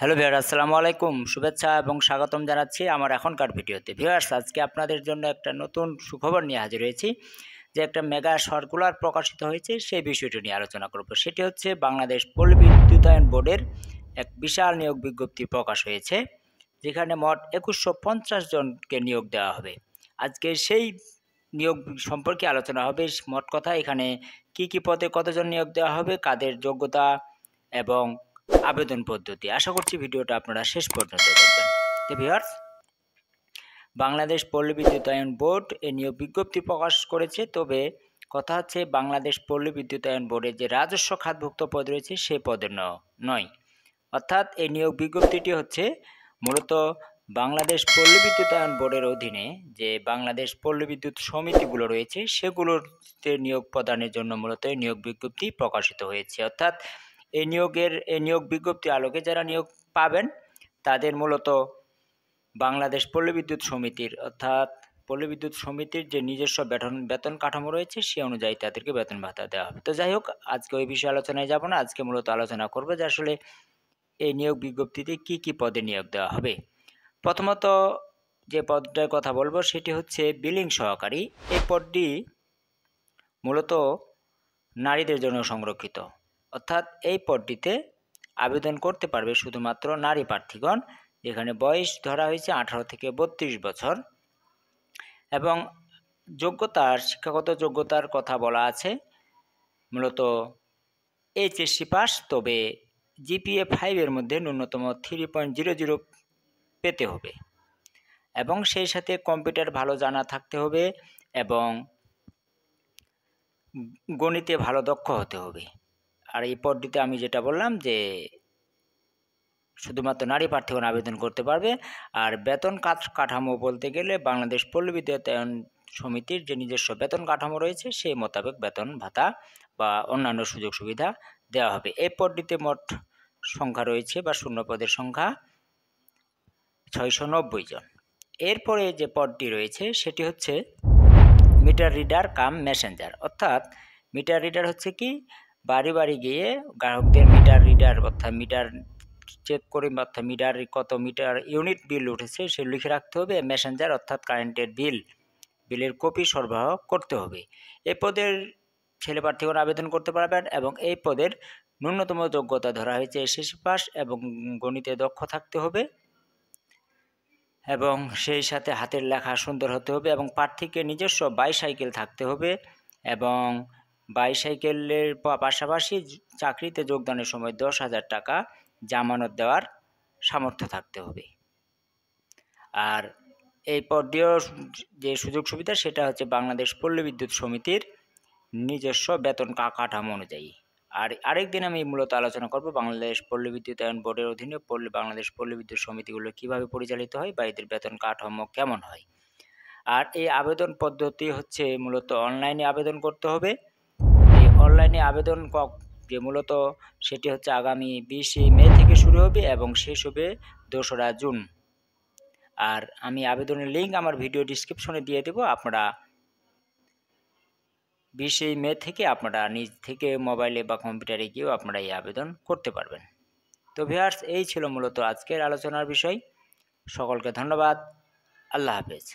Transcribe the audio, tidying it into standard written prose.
Hello viewers, আসসালামু আলাইকুম। শুভেচ্ছা এবং স্বাগতম জানাচ্ছি আমার এখনকার ভিডিওতে। ভিউয়ার্স, আজকে আপনাদের জন্য একটা নতুন সুখবর নিয়ে হাজির হয়েছি যে একটা মেগা সার্কুলার প্রকাশিত হয়েছে, সেই বিষয়টি নিয়ে আলোচনা করব। সেটি হচ্ছে বাংলাদেশ পল্লী বিদ্যুতায়ন বোর্ডের এক বিশাল নিয়োগ বিজ্ঞপ্তি প্রকাশ হয়েছে, যেখানে মোট 2150 জনকে নিয়োগ দেওয়া হবে। আজকে সেই নিয়োগ সম্পর্কে আলোচনা হবে। মোট কথা, এখানে কি পদে কতজন নিয়োগ দেওয়া হবে, কাদের যোগ্যতা এবং আবেদন পদ্ধতি। আশা করছি ভিডিওটা আপনারা শেষ পর্যন্ত দেখবেন। তো ভিউয়ার্স, বাংলাদেশ পল্লী বিদ্যুতায়ন বোর্ড এই নিয়োগ বিজ্ঞপ্তি প্রকাশ করেছে। তবে কথা হচ্ছে, বাংলাদেশ পল্লী বিদ্যুতায়ন বোর্ডে যে রাজস্ব খাতভুক্ত পদ রয়েছে সেই পদের নয়। অর্থাৎ এই নিয়োগ বিজ্ঞপ্তিটি হচ্ছে মূলত বাংলাদেশ পল্লী বিদ্যুতায়ন বোর্ডের অধীনে যে বাংলাদেশ পল্লী বিদ্যুৎ সমিতিগুলো রয়েছে সেগুলোতে নিয়োগ প্রদানের জন্য মূলত এই নিয়োগ বিজ্ঞপ্তি প্রকাশিত হয়েছে। অর্থাৎ এই নিয়োগ বিজ্ঞপ্তি আলোকে যারা নিয়োগ পাবেন তাদের মূলত বাংলাদেশ পল্লী বিদ্যুৎ সমিতির অর্থাৎ পল্লী বিদ্যুৎ সমিতির যে নিজস্ব বেতন কাঠামো রয়েছে সে অনুযায়ী তাদেরকে বেতন ভাতা দেওয়া হবে। তো যাই হোক, আজকে ওই বিষয়ে আলোচনায় যাব না। আজকে মূলত আলোচনা করব যে আসলে এই নিয়োগ বিজ্ঞপ্তিতে কি পদে নিয়োগ দেওয়া হবে। প্রথমত যে পদটার কথা বলবো সেটি হচ্ছে বিলিং সহকারী। এই পদটি মূলত নারীদের জন্য সংরক্ষিত। অর্থাৎ এই পদটিতে আবেদন করতে পারবে শুধুমাত্র নারী প্রার্থীগণ, যেখানে বয়স ধরা হয়েছে 18 থেকে 32 বছর এবং শিক্ষাগত যোগ্যতার কথা বলা আছে মূলত এইচএসসি পাস, তবে জিপিএ 5 এর মধ্যে ন্যূনতম 3.00 পেতে হবে এবং সেই সাথে কম্পিউটার ভালো জানা থাকতে হবে এবং গণিতে ভালো দক্ষ হতে হবে। আর এই পদটিতে আমি যেটা বললাম যে শুধুমাত্র নারী প্রার্থীগণ আবেদন করতে পারবে। আর বেতন কাঠামো বলতে গেলে বাংলাদেশ পল্লী বিদ্যুতায়ন সমিতির যে নিজস্ব বেতন কাঠামো রয়েছে সেই মোতাবেক বেতন ভাতা বা অন্যান্য সুযোগ সুবিধা দেওয়া হবে। এই পদটিতে মোট সংখ্যা রয়েছে বা শূন্য পদের সংখ্যা 690 জন। এরপরে যে পদটি রয়েছে সেটি হচ্ছে মিটার রিডার কাম মেসেঞ্জার। অর্থাৎ মিটার রিডার হচ্ছে কি, বাড়ি বাড়ি গিয়ে গ্রাহকদের মিটার রিডার অর্থাৎ মিটার চেক করে অর্থাৎ কত মিটার ইউনিট বিল উঠেছে সে লিখে রাখতে হবে। মেসেঞ্জার অর্থাৎ কারেন্টের বিলের কপি সরবরাহ করতে হবে। এই পদের ছেলে প্রার্থীগণ আবেদন করতে পারবেন এবং এই পদের ন্যূনতম যোগ্যতা ধরা হয়েছে এসএসসি পাস এবং গণিতে দক্ষ থাকতে হবে এবং সেই সাথে হাতের লেখা সুন্দর হতে হবে এবং প্রার্থীকে নিজস্ব বাইসাইকেল থাকতে হবে এবং বাইসাইকেলের পাশাপাশি চাকরিতে যোগদানের সময় 10,000 টাকা জামানত দেওয়ার সামর্থ্য থাকতে হবে। আর এই পদটিও যে সুযোগ সুবিধা সেটা হচ্ছে বাংলাদেশ পল্লী বিদ্যুৎ সমিতির নিজস্ব বেতন কাঠামো অনুযায়ী। আর আরেকদিন আমি মূলত আলোচনা করব বাংলাদেশ পল্লী বিদ্যুতায়ন বোর্ডের অধীনে বাংলাদেশ পল্লী বিদ্যুৎ সমিতিগুলো কিভাবে পরিচালিত হয় বা এদের বেতন কাঠামো কেমন হয়। আর এই আবেদন পদ্ধতি হচ্ছে মূলত অনলাইনে আবেদন করতে হবে। এই অনলাইনে আবেদন যে মূলত সেটি হচ্ছে আগামী 20 মে থেকে শুরু হবে এবং শেষ হবে 2রা জুন। আর আমি আবেদনের লিঙ্ক আমার ভিডিও ডিসক্রিপশনে দিয়ে দেব। আপনারা 20 মে থেকে আপনারা নিজ থেকে মোবাইলে বা কম্পিউটারে গিয়েও আপনারা এই আবেদন করতে পারবেন। তো ভিউয়ার্স, এই ছিল মূলত আজকের আলোচনার বিষয়। সকলকে ধন্যবাদ। আল্লাহ হাফেজ।